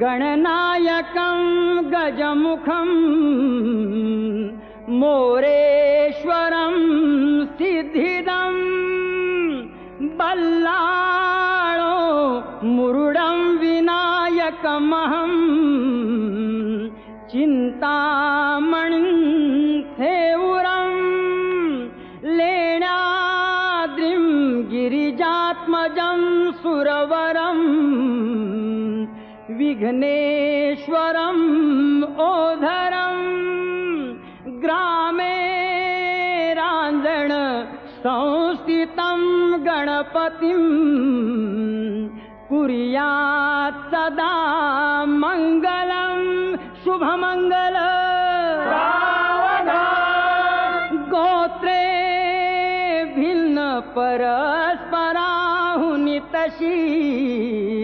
गणनायकं गजमुखं मोरेश्वरं सिद्धिदं बल्लाळो मुरुडं विनायकमहं चिन्तामणिं थेवुरं लेण्याद्रिं गिरिजात्मजं सुरवरं विघ्नेश्वरं ओधरं ग्रामे रांजण संस्थितं गणपतिं कुर्यात् सदा मंगलं शुभमंगल गोत्रे भिन्न परस्पराहुनि तशी